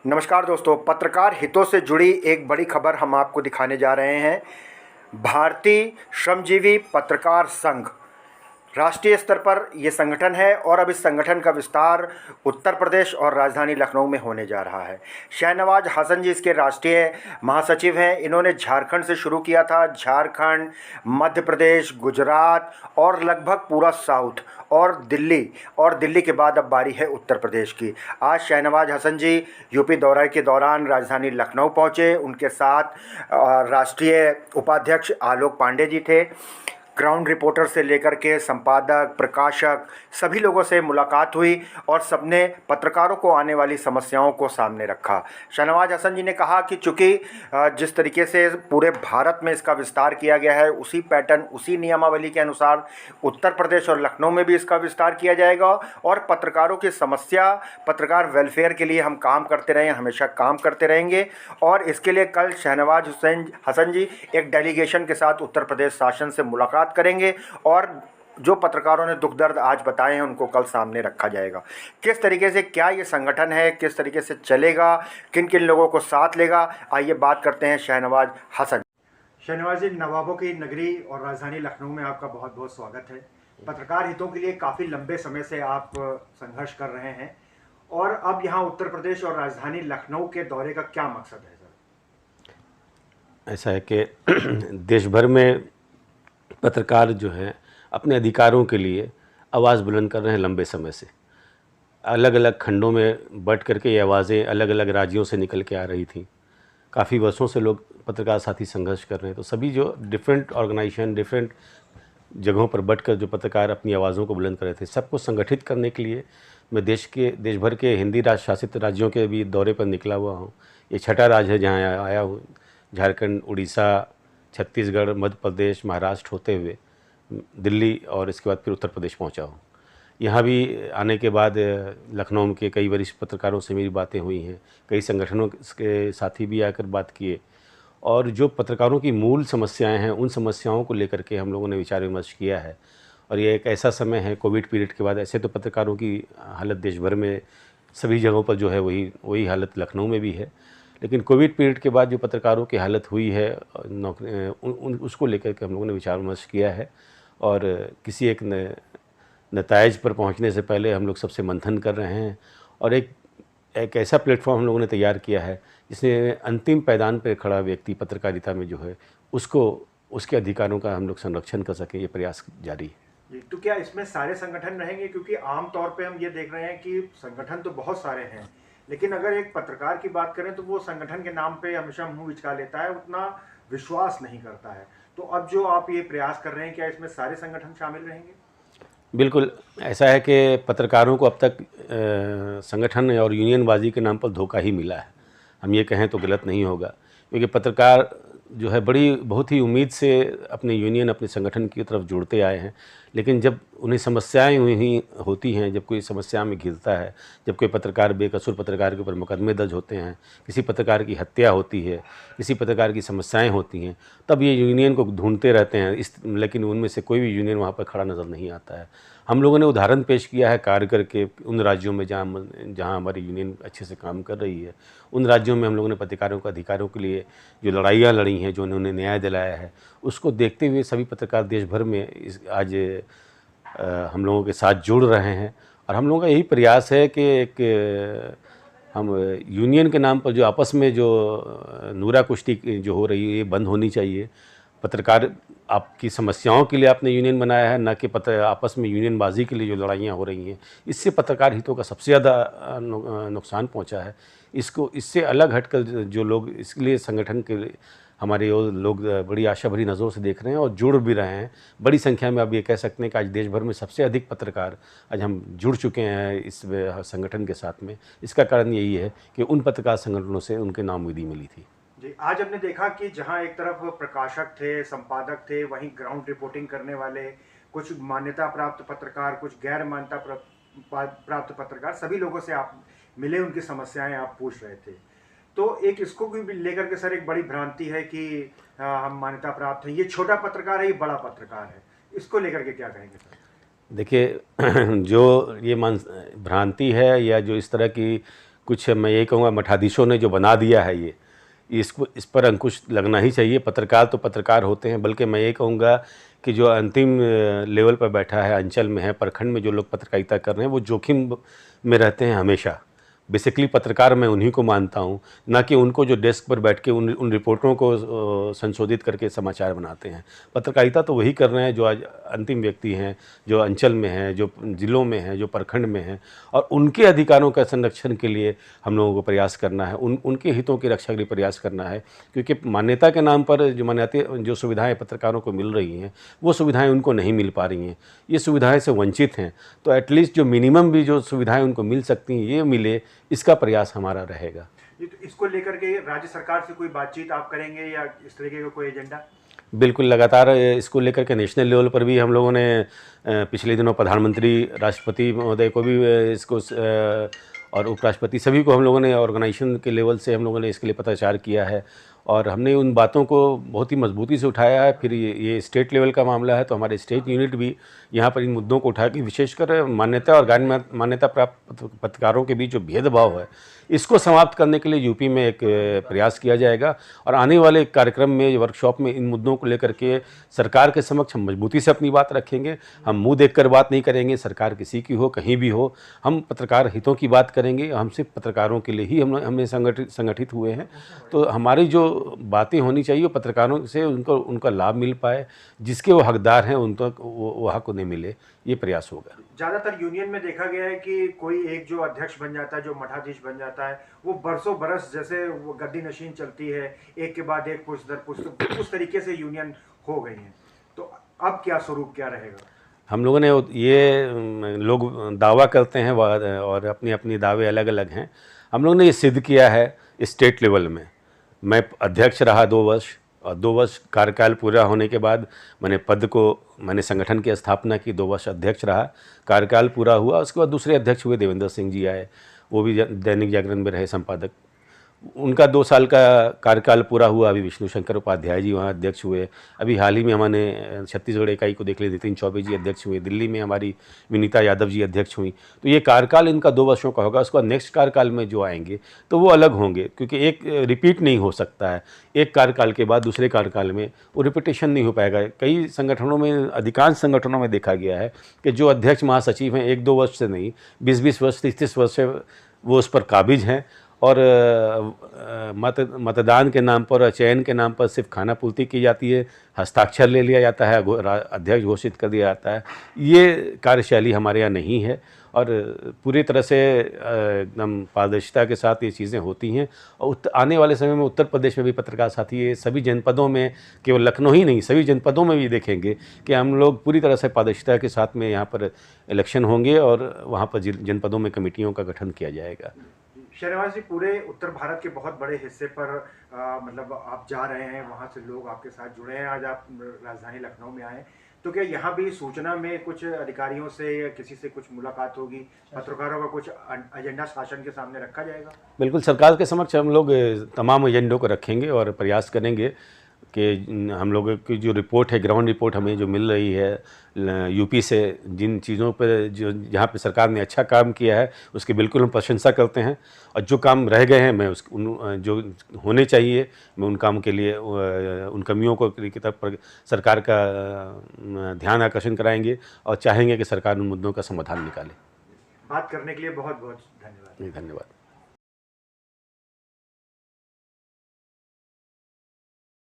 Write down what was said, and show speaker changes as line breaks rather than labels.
नमस्कार दोस्तों, पत्रकार हितों से जुड़ी एक बड़ी खबर हम आपको दिखाने जा रहे हैं। भारतीय श्रमजीवी पत्रकार संघ राष्ट्रीय स्तर पर यह संगठन है और अब इस संगठन का विस्तार उत्तर प्रदेश और राजधानी लखनऊ में होने जा रहा है। शहनवाज हसन जी इसके राष्ट्रीय महासचिव हैं। इन्होंने झारखंड से शुरू किया था। झारखंड, मध्य प्रदेश, गुजरात और लगभग पूरा साउथ और दिल्ली के बाद अब बारी है उत्तर प्रदेश की। आज शहनवाज हसन जी यूपी दौरे के दौरान राजधानी लखनऊ पहुंचे। उनके साथ राष्ट्रीय उपाध्यक्ष आलोक पांडे जी थे। ग्राउंड रिपोर्टर से लेकर के संपादक, प्रकाशक, सभी लोगों से मुलाकात हुई और सबने पत्रकारों को आने वाली समस्याओं को सामने रखा। शहनवाज हसन जी ने कहा कि चूँकि जिस तरीके से पूरे भारत में इसका विस्तार किया गया है, उसी पैटर्न, उसी नियमावली के अनुसार उत्तर प्रदेश और लखनऊ में भी इसका विस्तार किया जाएगा और पत्रकारों की समस्या, पत्रकार वेलफेयर के लिए हम काम करते रहे, हमेशा काम करते रहेंगे। और इसके लिए कल शहनवाज हसन जी एक डेलीगेशन के साथ उत्तर प्रदेश शासन से मुलाकात करेंगे और जो पत्रकारों ने दुख दर्द आज बताए हैं उनको कल सामने रखा जाएगा। किस तरीके से क्या ये संगठन है, किस तरीके से चलेगा, किन किन लोगों को साथ लेगा, आइए बात करते हैं शहनवाज हसन। शहनवाज जी, नवाबों की नगरी और राजधानी लखनऊ में आपका बहुत बहुत स्वागत है। पत्रकार हितों के लिए काफ़ी लंबे समय से आप संघर्ष कर रहे हैं और अब यहाँ उत्तर प्रदेश और राजधानी लखनऊ के दौरे का क्या मकसद है सर?
ऐसा है कि देश भर में पत्रकार जो हैं अपने अधिकारों के लिए आवाज़ बुलंद कर रहे हैं। लंबे समय से अलग अलग खंडों में बट करके ये आवाज़ें अलग अलग राज्यों से निकल के आ रही थी। काफ़ी वर्षों से लोग पत्रकार साथी संघर्ष कर रहे हैं। तो सभी जो डिफरेंट ऑर्गेनाइजेशन, डिफरेंट जगहों पर बट कर जो पत्रकार अपनी आवाज़ों को बुलंद कर रहे थे, सबको संगठित करने के लिए मैं देश भर के हिंदी राज शासित राज्यों के भी दौरे पर निकला हुआ हूँ। ये छठा राज्य है जहाँ आया हूँ। झारखंड, उड़ीसा, छत्तीसगढ़, मध्य प्रदेश, महाराष्ट्र होते हुए दिल्ली और इसके बाद फिर उत्तर प्रदेश पहुंचा हूं। यहाँ भी आने के बाद लखनऊ के कई वरिष्ठ पत्रकारों से मेरी बातें हुई हैं। कई संगठनों के साथी भी आकर बात किए और जो पत्रकारों की मूल समस्याएं हैं उन समस्याओं को लेकर के हम लोगों ने विचार विमर्श किया है। और ये एक ऐसा समय है कोविड पीरियड के बाद, ऐसे तो पत्रकारों की हालत देश भर में सभी जगहों पर जो है वही हालत लखनऊ में भी है, लेकिन कोविड पीरियड के बाद जो पत्रकारों की हालत हुई है नौकरी उसको लेकर के हम लोगों ने विचार विमर्श किया है। और किसी एक नतायज पर पहुंचने से पहले हम लोग सबसे मंथन कर रहे हैं और एक ऐसा प्लेटफॉर्म हम लोगों ने तैयार किया है जिसमें अंतिम पायदान पर खड़ा व्यक्ति पत्रकारिता में जो है उसके अधिकारों का हम लोग संरक्षण कर सकें, ये प्रयास जारी है।
तो क्या इसमें सारे संगठन रहेंगे? क्योंकि आमतौर पे हम ये देख रहे हैं कि संगठन तो बहुत सारे हैं, लेकिन अगर एक पत्रकार की बात करें तो वो संगठन के नाम पे हमेशा मुंह बिचका लेता है, उतना विश्वास नहीं करता है। तो अब जो आप ये प्रयास कर रहे हैं, क्या इसमें सारे संगठन शामिल रहेंगे?
बिल्कुल ऐसा है कि पत्रकारों को अब तक संगठन और यूनियनबाजी के नाम पर धोखा ही मिला है। हम ये कहें तो गलत नहीं होगा, क्योंकि पत्रकार जो है बहुत ही उम्मीद से अपने यूनियन, अपने संगठन की तरफ जुड़ते आए हैं। लेकिन जब उन्हें समस्याएं हुई होती हैं, जब कोई समस्या में घिरता है, जब कोई पत्रकार, बेकसूर पत्रकार के ऊपर मुकदमे दर्ज होते हैं, किसी पत्रकार की हत्या होती है, किसी पत्रकार की समस्याएं होती हैं, तब ये यूनियन को ढूंढते रहते हैं। लेकिन उनमें से कोई भी यूनियन वहाँ पर खड़ा नज़र नहीं आता है। हम लोगों ने उदाहरण पेश किया है कार्य करके उन राज्यों में जहाँ हमारी यूनियन अच्छे से काम कर रही है। उन राज्यों में हम लोगों ने पत्रकारों के अधिकारों के लिए जो लड़ाइयाँ लड़ी हैं, जो उन्होंने न्याय दिलाया है, उसको देखते हुए सभी पत्रकार देश भर में आज हम लोगों के साथ जुड़ रहे हैं। और हम लोगों का यही प्रयास है कि हम यूनियन के नाम पर जो आपस में जो नूरा कुश्ती जो हो रही है, ये बंद होनी चाहिए। पत्रकार आपकी समस्याओं के लिए आपने यूनियन बनाया है, न कि आपस में यूनियनबाजी के लिए जो लड़ाइयाँ हो रही हैं। इससे पत्रकार हितों का सबसे ज़्यादा नुकसान पहुंचा है। इससे अलग हटकर जो लोग इसके लिए संगठन के हमारे लोग बड़ी आशा भरी नज़रों से देख रहे हैं और जुड़ भी रहे हैं बड़ी संख्या में। अब ये कह सकते हैं कि आज देश भर में सबसे अधिक पत्रकार आज हम जुड़ चुके हैं इस संगठन के साथ में। इसका कारण यही है कि उन पत्रकार संगठनों से उनके नामुमकीनी मिली थी।
जी, आज हमने देखा कि जहां एक तरफ प्रकाशक थे, संपादक थे, वहीं ग्राउंड रिपोर्टिंग करने वाले, कुछ मान्यता प्राप्त पत्रकार, कुछ गैर मान्यता प्राप्त पत्रकार, सभी लोगों से आप मिले, उनकी समस्याएं आप पूछ रहे थे। तो एक इसको भी लेकर के सर एक बड़ी भ्रांति है कि हम मान्यता प्राप्त हैं, ये छोटा पत्रकार है, ये बड़ा पत्रकार है, इसको लेकर के क्या कहेंगे सर?
देखिए जो ये भ्रांति है या जो इस तरह की कुछ मैं ये कहूँगा मठाधीशों ने जो बना दिया है ये इस पर अंकुश लगना ही चाहिए। पत्रकार तो पत्रकार होते हैं, बल्कि मैं ये कहूँगा कि जो अंतिम लेवल पर बैठा है, अंचल में है, प्रखंड में जो लोग पत्रकारिता कर रहे हैं वो जोखिम में रहते हैं हमेशा। बेसिकली पत्रकार मैं उन्हीं को मानता हूँ, ना कि उनको जो डेस्क पर बैठ के उन रिपोर्टरों को संशोधित करके समाचार बनाते हैं। पत्रकारिता तो वही कर रहे हैं जो आज अंतिम व्यक्ति हैं, जो अंचल में हैं, जो ज़िलों में हैं, जो प्रखंड में हैं, और उनके अधिकारों का संरक्षण के लिए हम लोगों को प्रयास करना है, उनके हितों की रक्षा के लिए प्रयास करना है। क्योंकि मान्यता के नाम पर जो सुविधाएँ पत्रकारों को मिल रही हैं, वो सुविधाएँ उनको नहीं मिल पा रही हैं, ये सुविधाएँ से वंचित हैं। तो एटलीस्ट जो मिनिमम भी जो सुविधाएँ उनको मिल सकती हैं, ये मिले, इसका प्रयास हमारा रहेगा।
इसको लेकर के राज्य सरकार से कोई बातचीत आप करेंगे या इस तरीके का कोई एजेंडा?
बिल्कुल, लगातार इसको लेकर के नेशनल लेवल पर भी हम लोगों ने पिछले दिनों प्रधानमंत्री, राष्ट्रपति महोदय को भी इसको और उपराष्ट्रपति सभी को हम लोगों ने ऑर्गेनाइजेशन के लेवल से हम लोगों ने इसके लिए पत्राचार किया है, और हमने उन बातों को बहुत ही मजबूती से उठाया है। फिर ये स्टेट लेवल का मामला है, तो हमारे स्टेट यूनिट भी यहाँ पर इन मुद्दों को उठा के विशेषकर मान्यता और गैर मान्यता प्राप्त पत्रकारों के बीच जो भेदभाव है, इसको समाप्त करने के लिए यूपी में एक प्रयास किया जाएगा। और आने वाले कार्यक्रम में, वर्कशॉप में इन मुद्दों को लेकर के सरकार के समक्ष हम मजबूती से अपनी बात रखेंगे। हम मुंह देखकर बात नहीं करेंगे, सरकार किसी की हो, कहीं भी हो, हम पत्रकार हितों की बात करेंगे। हम सिर्फ पत्रकारों के लिए ही हमने संगठित हुए हैं। तो हमारी जो बातें होनी चाहिए वो पत्रकारों से उनका लाभ मिल पाए, जिसके वो हकदार हैं उन तक वो हक उन्हें मिले, ये प्रयास होगा।
ज़्यादातर यूनियन में देखा गया है कि कोई एक जो अध्यक्ष बन जाता है, जो मठाधीश बन जाता है, वो बरसों बरस जैसे वो गद्दी नशीन चलती है, एक के बाद एक पुष्ट दर पुष्ट, उस तरीके से यूनियन हो गई है। तो अब क्या स्वरूप क्या रहेगा?
हम लोगों ने ये लोग दावा करते हैं और अपनी अपनी दावे अलग अलग हैं। हम लोगों ने ये सिद्ध किया है स्टेट लेवल में। मैं अध्यक्ष रहा 2 वर्ष, और 2 वर्ष कार्यकाल पूरा होने के बाद मैंने संगठन की स्थापना की, 2 वर्ष अध्यक्ष रहा, कार्यकाल पूरा हुआ। उसके बाद दूसरे अध्यक्ष हुए, देवेंद्र सिंह जी आए, वो भी दैनिक जागरण में रहे संपादक। उनका 2 साल का कार्यकाल पूरा हुआ। अभी विष्णु शंकर उपाध्याय जी वहाँ अध्यक्ष हुए। अभी हाल ही में हमने छत्तीसगढ़ इकाई को देख लिया, नितिन चौबे जी अध्यक्ष हुए। दिल्ली में हमारी विनीता यादव जी अध्यक्ष हुई। तो ये कार्यकाल इनका 2 वर्षों का होगा। उसके बाद नेक्स्ट कार्यकाल में जो आएंगे तो वो अलग होंगे, क्योंकि एक रिपीट नहीं हो सकता है। एक कार्यकाल के बाद दूसरे कार्यकाल में वो रिपीटेशन नहीं हो पाएगा। कई संगठनों में, अधिकांश संगठनों में देखा गया है कि जो अध्यक्ष महासचिव हैं 1-2 वर्ष से नहीं, 20-20 वर्ष, 30-30 वर्ष से वो उस पर काबिज हैं, और मतदान के नाम पर, चयन के नाम पर सिर्फ खाना पूर्ति की जाती है, हस्ताक्षर ले लिया जाता है, अध्यक्ष घोषित कर दिया जाता है। ये कार्यशैली हमारे यहाँ नहीं है, और पूरी तरह से एकदम पारदर्शिता के साथ ये चीज़ें होती हैं। और आने वाले समय में उत्तर प्रदेश में भी पत्रकार साथी ये सभी जनपदों में, केवल लखनऊ ही नहीं, सभी जनपदों में भी देखेंगे कि हम लोग पूरी तरह से पारदर्शिता के साथ में यहाँ पर इलेक्शन होंगे, और वहाँ पर जनपदों में कमेटियों का गठन किया जाएगा।
शहनवाज जी, पूरे उत्तर भारत के बहुत बड़े हिस्से पर मतलब आप जा रहे हैं, वहाँ से लोग आपके साथ जुड़े हैं। आज आप राजधानी लखनऊ में आए, तो क्या यहाँ भी सूचना में कुछ अधिकारियों से या किसी से कुछ मुलाकात होगी? पत्रकारों का कुछ एजेंडा शासन के सामने रखा जाएगा?
बिल्कुल, सरकार के समक्ष हम लोग तमाम एजेंडों को रखेंगे और प्रयास करेंगे कि हम लोगों की जो रिपोर्ट है, ग्राउंड रिपोर्ट हमें जो मिल रही है यूपी से, जिन चीज़ों पर जहाँ पे सरकार ने अच्छा काम किया है उसकी बिल्कुल हम प्रशंसा करते हैं, और जो काम रह गए हैं मैं जो होने चाहिए मैं उन काम के लिए उन कमियों को की तरफ सरकार का ध्यान आकर्षण कराएंगे, और चाहेंगे कि सरकार उन मुद्दों का समाधान निकाले।
बात करने के लिए बहुत बहुत धन्यवाद।
धन्यवाद।